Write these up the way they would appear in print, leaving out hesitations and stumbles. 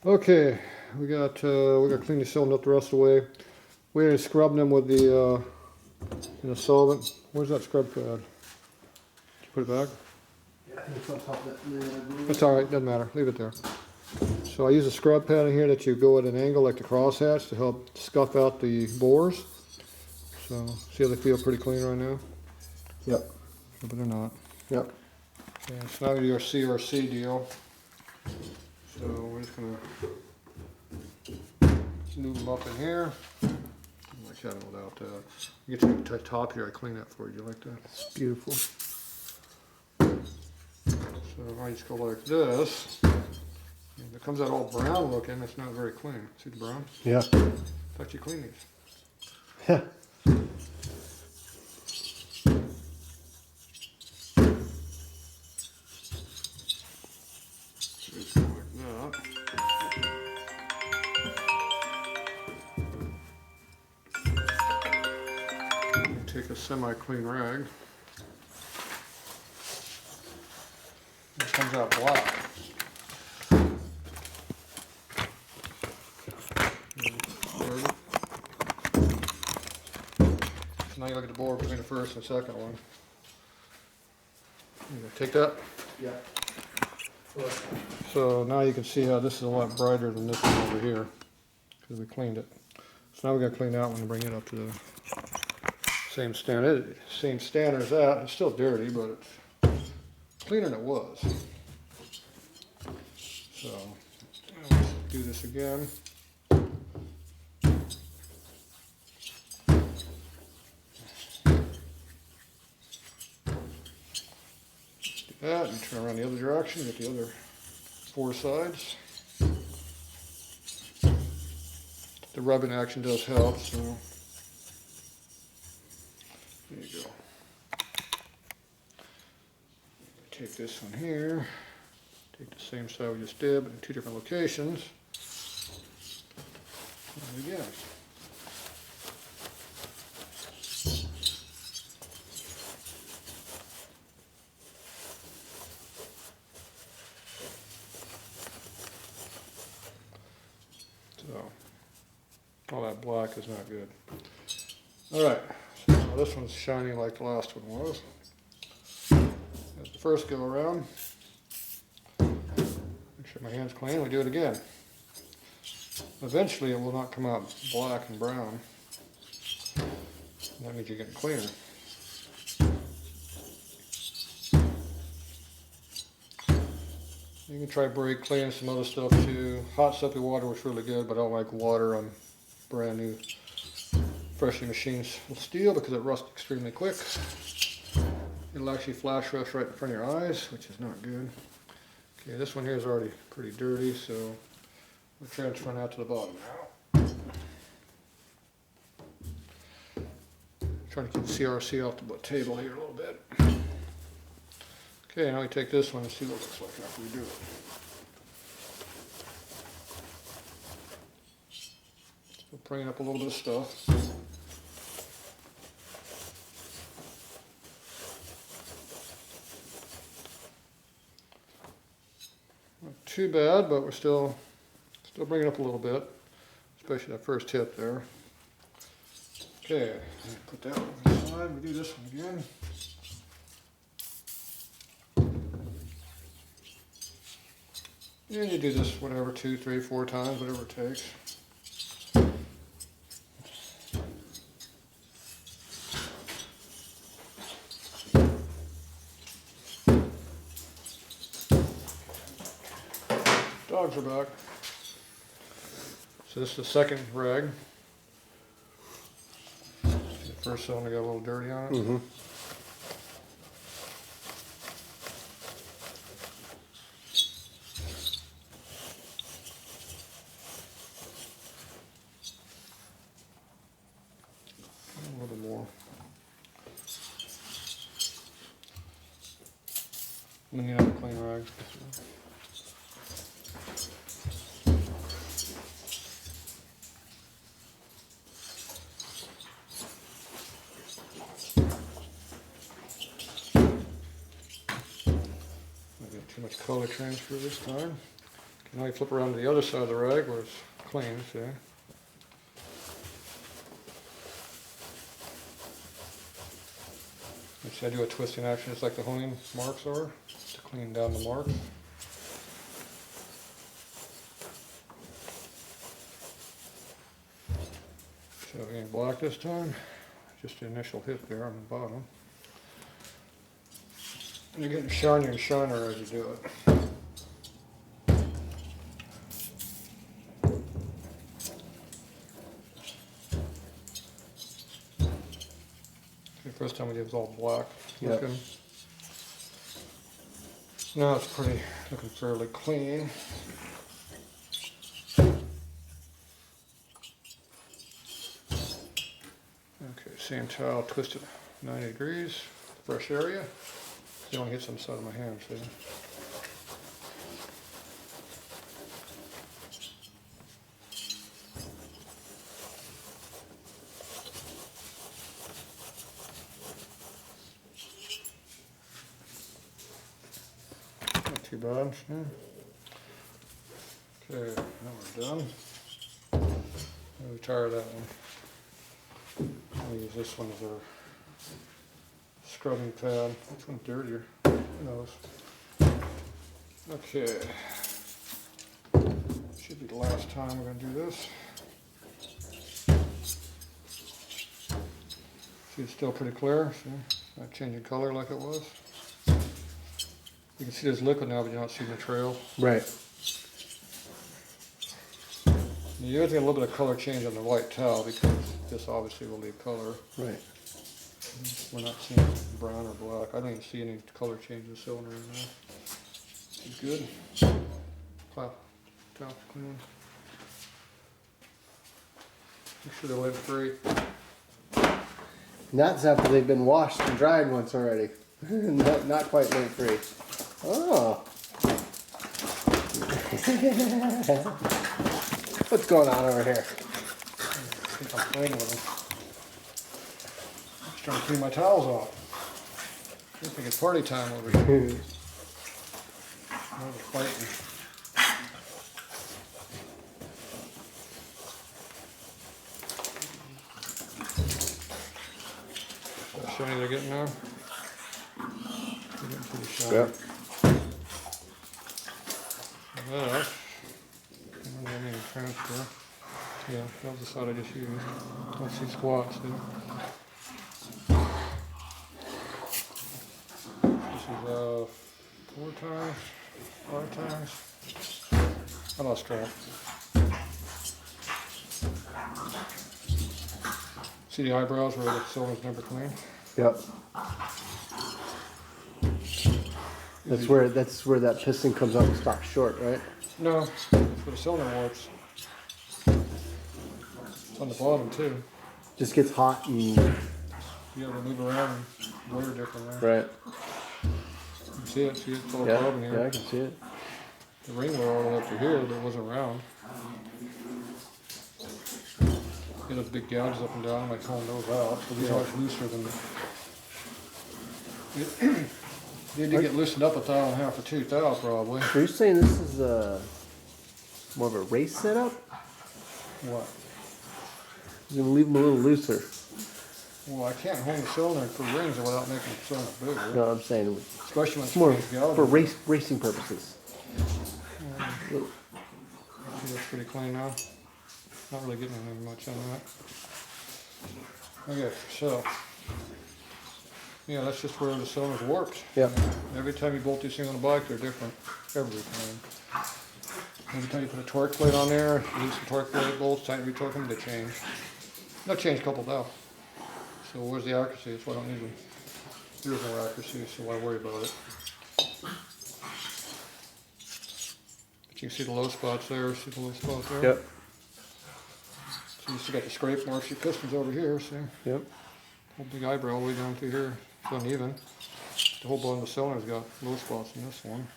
Okay, we got to clean the cylinder up the rest of the way. We're scrubbing them with the solvent. Where's that scrub pad? Did you put it back? Yeah, it's on top of that lid. It's alright, doesn't matter. Leave it there. So I use a scrub pad in here that you go at an angle like the crosshatch to help scuff out the bores. So, see how they feel pretty clean right now? Yep. But they're not. Yep. Okay, so now we do our CRC deal. So we're just gonna move them up in here. Like that without get to the top here. I clean that for you. Like that. It's beautiful. So I just go like this. If it comes out all brown looking, it's not very clean. See the brown? Yeah. Thought you clean these. Yeah. Just go like that. Take a semi-clean rag. It comes out black. So now you look at the bore between the first and second one. You gonna take that? Yeah. So now you can see how this is a lot brighter than this one over here because we cleaned it. So now we got to clean that one and bring it up to the same standard. Same standard as that. It's still dirty, but it's cleaner than it was. So let's do this again. Do that and turn around the other direction, get the other four sides. The rubbing action does help, so there you go. Take this one here, take the same side we just did, but in two different locations. And again. So, all that black is not good. Alright, so now this one's shiny like the last one was. That's the first go around. Make sure my hand's clean, we do it again. Eventually it will not come out black and brown. That means you're getting cleaner. You can try brake cleaning, some other stuff too. Hot soapy water was really good, but I don't like water on brand new, freshly machined steel because it rusts extremely quick. It'll actually flash rust right in front of your eyes, which is not good. Okay, this one here is already pretty dirty, so we'll transfer that to the bottom now. Trying to keep CRC off the table here a little bit. Okay, now we take this one and see what it looks like after we do it. Still bringing up a little bit of stuff. Not too bad, but we're still bringing up a little bit, especially that first tip there. Okay, put that one aside. We do this one again. And you do this whatever, 2, 3, 4 times, whatever it takes. Dogs are back. So this is the second rag. The first cylinder got a little dirty on it. Mm-hmm. A little bit more. And then you have a clean rag. Too much color transfer this time. Now you flip around to the other side of the rag where it's clean, see? I do a twisting action just like the honing marks are, to clean down the mark. So it ain't black this time, just the initial hit there on the bottom. And you're getting shinier and shinier as you do it. The first time we did it was all black looking. Yep. Now it's looking fairly clean. Okay, same towel, twist it 90 degrees, brush area. It only hits on the side of my hand, see? Not too bad. Yeah. Okay, now we're done. I'll retire that one. I'll use this one as our scrubbing pad. Which one's dirtier? Who knows? Okay. Should be the last time we're going to do this. See, it's still pretty clear. See? Not changing color like it was. You can see there's liquid now, but you're not seeing the trail. Right. You always get a little bit of color change on the white towel because this obviously will leave color. Right. We're not seeing brown or black. I don't even see any color change in the cylinder right now. It's good. Towel clean. Make sure they're lint free. That's after they've been washed and dried once already. not quite lint free. Oh. What's going on over here? I think I'm playing with them. Just trying to clean my towels off. I think it's party time over here. Now we're fighting. How shiny they're getting now? They're getting pretty shiny. Yep. That. I need to transfer. Yeah, that was the side I just used. Don't see squats there. This is 4 times, 5 times. I lost track. See the eyebrows where the cylinder's never clean? Yep. That's where that piston comes up and stops short, right? No, that's where the cylinder warps. It's on the bottom too. Just gets hot and You gotta move around and blur differently. right. You can see it, it's all Yeah, carbon here. yeah, I can see it. The ring went all the way up to here, but it wasn't round. You know, the big gouges up and down, like pulling those out, so these are much looser than they did get loosened up 1.5 thou or 2 thou probably. Are you saying this is more of a race setup? What? You're gonna leave them a little looser. Well, I can't hold the cylinder for rings without making the cylinder bigger. No, I'm saying Especially when it's it's more gouges. for racing purposes. See, that's pretty clean now. Not really getting anything much on that. Okay, so yeah, that's just where the cylinder's warped. Yep. Every time you bolt these things on the bike, they're different. Every time. Every time you put a torque plate on there, loosen the torque plate bolts, tighten, retorque them, they change. They'll change a couple thou. So where's the accuracy? That's why I don't use them. There is no accuracy, so why worry about it? But you can see the low spots there. See the low spots there? Yep. So you still got the scrape marks. Your piston's over here, see? Yep. Whole big eyebrow all the way down through here. It's uneven. The whole bottom of the cylinder's got low spots in this one.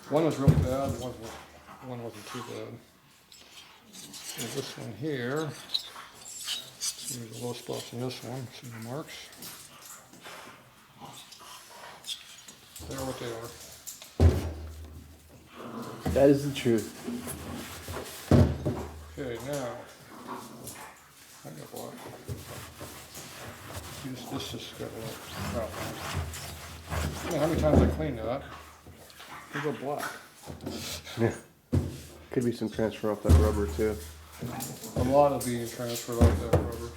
One was really bad, one wasn't too bad. And this one here, see there's low spots in this one. See the marks? They're what they are. That is the truth. Okay, now I got black. This just got a little crap on it. You know how many times I cleaned that? They go black. Yeah. Could be some transfer off that rubber too. A lot of being transferred off that rubber.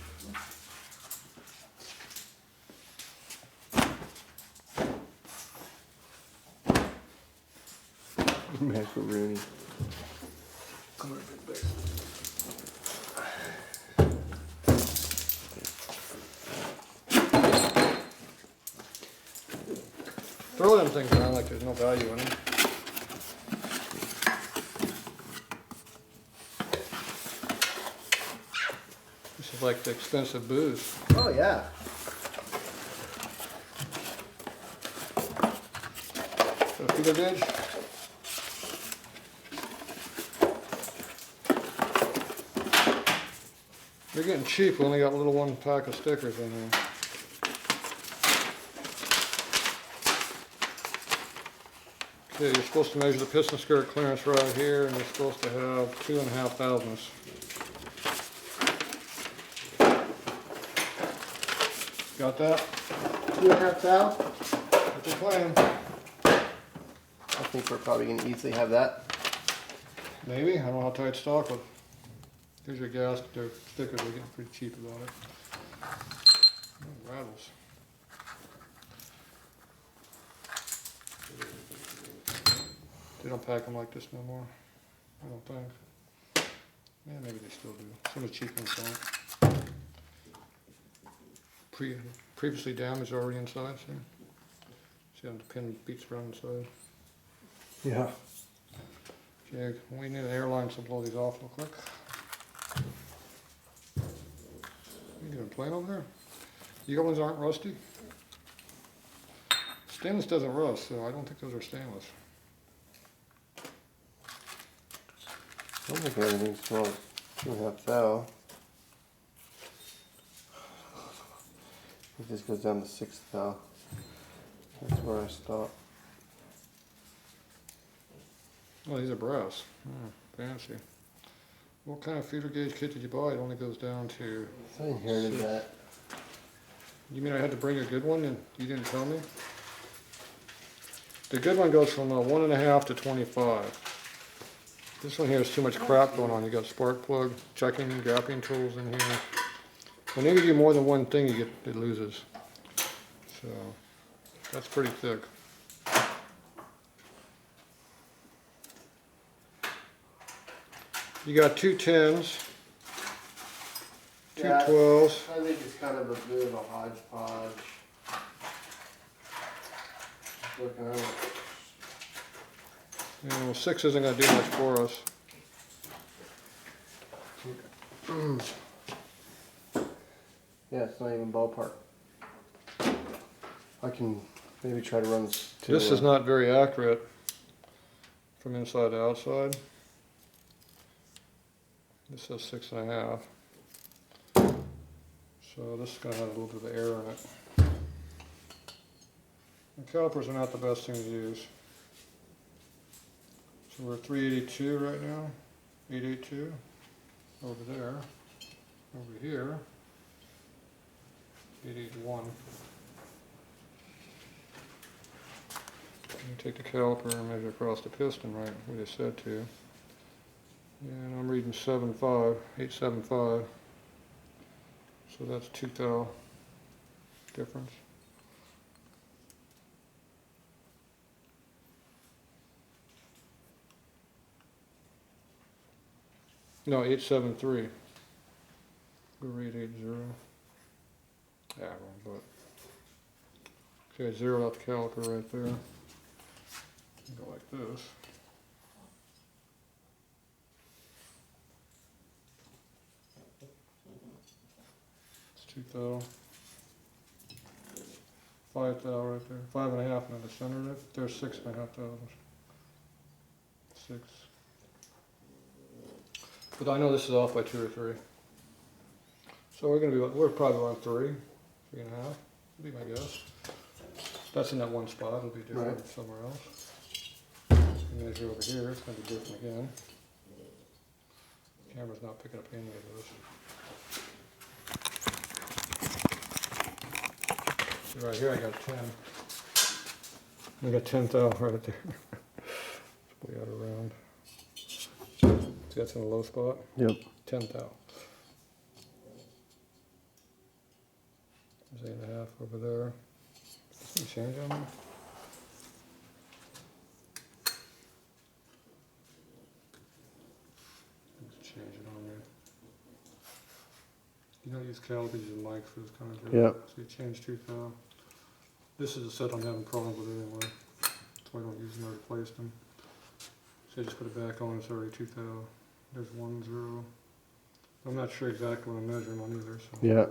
Macaroni. Throw them things around like there's no value in them. This is like the expensive booze. Oh yeah. A feeder gauge. They're getting cheap. We only got a little one pack of stickers in there. Okay, you're supposed to measure the piston skirt clearance right here, and you're supposed to have 2.5 thousandths. Got that? 2.5 thou? What's your plan? I think we're probably gonna easily have that. Maybe. I don't know how tight stock was. Here's your gas. Their stickers are getting pretty cheap about it. Oh, rattles. They don't pack them like this no more. I don't think. Yeah, maybe they still do. Some of the cheap ones don't. Previously damaged already inside. See how the pin beats around inside. Yeah. Okay, we need an airline to blow these off real quick. You doing plane over there? The other ones aren't rusty? Stainless doesn't rust, so I don't think those are stainless. I don't think everything's small. 2.5 thou. I think this goes down to 6 thou. That's where I stop. Oh, these are brass. Oh, fancy. What kind of feeder gauge kit did you buy? It only goes down to... I inherited that. You mean I had to bring a good one and you didn't tell me? The good one goes from 1.5 to 25. This one here has too much crap going on. You got spark plug, checking, gapping tools in here. Whenever you do more than one thing, it loses. So that's pretty thick. You got 2 10s, 2 12s. I think it's kind of a bit of a hodgepodge. Looking at it. You know, 6 isn't going to do much for us. Yeah, it's not even ballpark. I can maybe try to run this to... This is not very accurate from inside to outside. This says 6.5. So this is going to have a little bit of air in it. And calipers are not the best thing to use. So we're at 382 right now. 882. Over there. Over here. 881. You take the caliper and measure across the piston right where they said to. And I'm reading 7.5, 875. So that's 2 thou difference. No, 873. We're 880. Yeah, wrong button. Okay, zero out the caliper right there. Go like this. It's 2 thou. 5 thou right there. 5.5 in the center of it. There's 6.5 thousandths. 6. But I know this is off by 2 or 3. So we're probably around 3, 3.5. Would be my guess. That's in that one spot. It'll be different somewhere else. Measure over here, it's going to be different again. Camera's not picking up any of this. See right here I got 10. I got 10 thou right there. It's way out of round. See that's in a low spot? Yep. 10 thou. There's 8.5 over there. Any change on there? Let's change it on there. You don't use calipers, you use mic for this kind of job. Yep. So you change 2 thou. This is a set I'm having problems with anyway. That's why I don't use them, I replaced them. So I just put it back on, it's already 2 thou. There's 1, 0. I'm not sure exactly what I'm measuring on either. So. Yeah.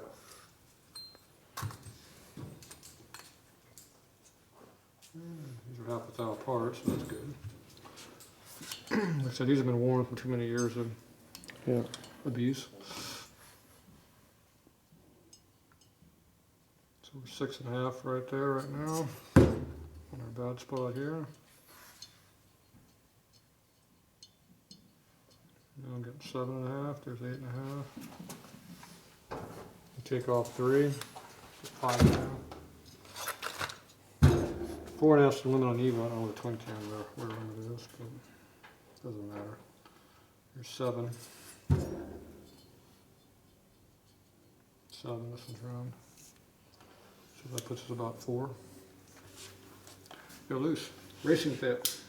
These are half a thou apart, so that's good. Like I said, these have been worn from too many years of abuse. So we're 6.5 right there right now. On our bad spot here. Now I'm getting 7.5, there's 8.5. Take off 3, 5.5. 4.5 is the limit on EVA. I don't know what the twin cam where the limit is, but it doesn't matter. Here's 7. 7, this one's round. So that puts us about 4. Go loose. Racing fit.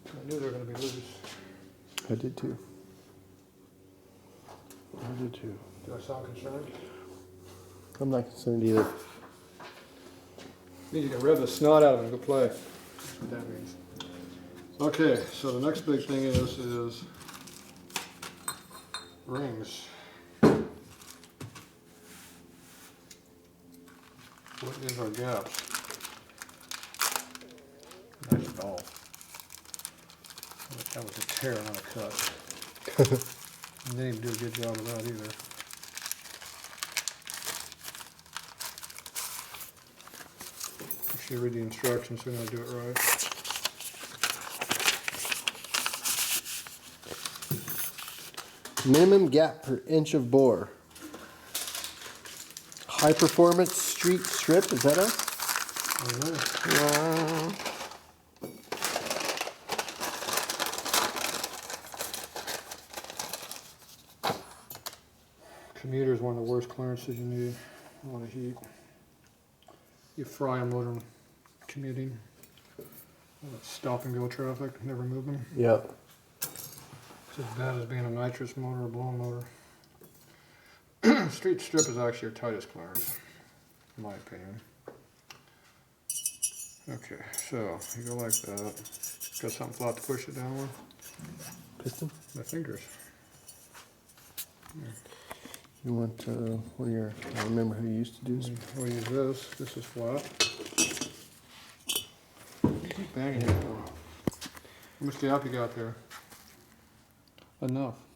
I knew they were going to be loose. I did too. I did too. Do I sound concerned? I'm not concerned either. Means you can rev the snot out of it and go play. That's what that means. Okay, so the next big thing is rings. What is our gaps? Nice ball. That was a tear, not a cut. And they didn't do a good job of that either. Make sure you read the instructions so you know how to do it right. Minimum gap per inch of bore. High performance street strip, is that us? I don't know. Commuter is one of the worst clearances you need. A lot of heat. You fry them when commuting. Stop and go traffic, never move them. Yep. It's as bad as being a nitrous motor or blown motor. Street strip is actually your tightest clearance, in my opinion. Okay, so you go like that. Got something flat to push it down with? Piston? My fingers. You want one of your, I don't remember who you used to do this. We'll use this. This is flat. Keep banging it. How much gap you got there? Enough.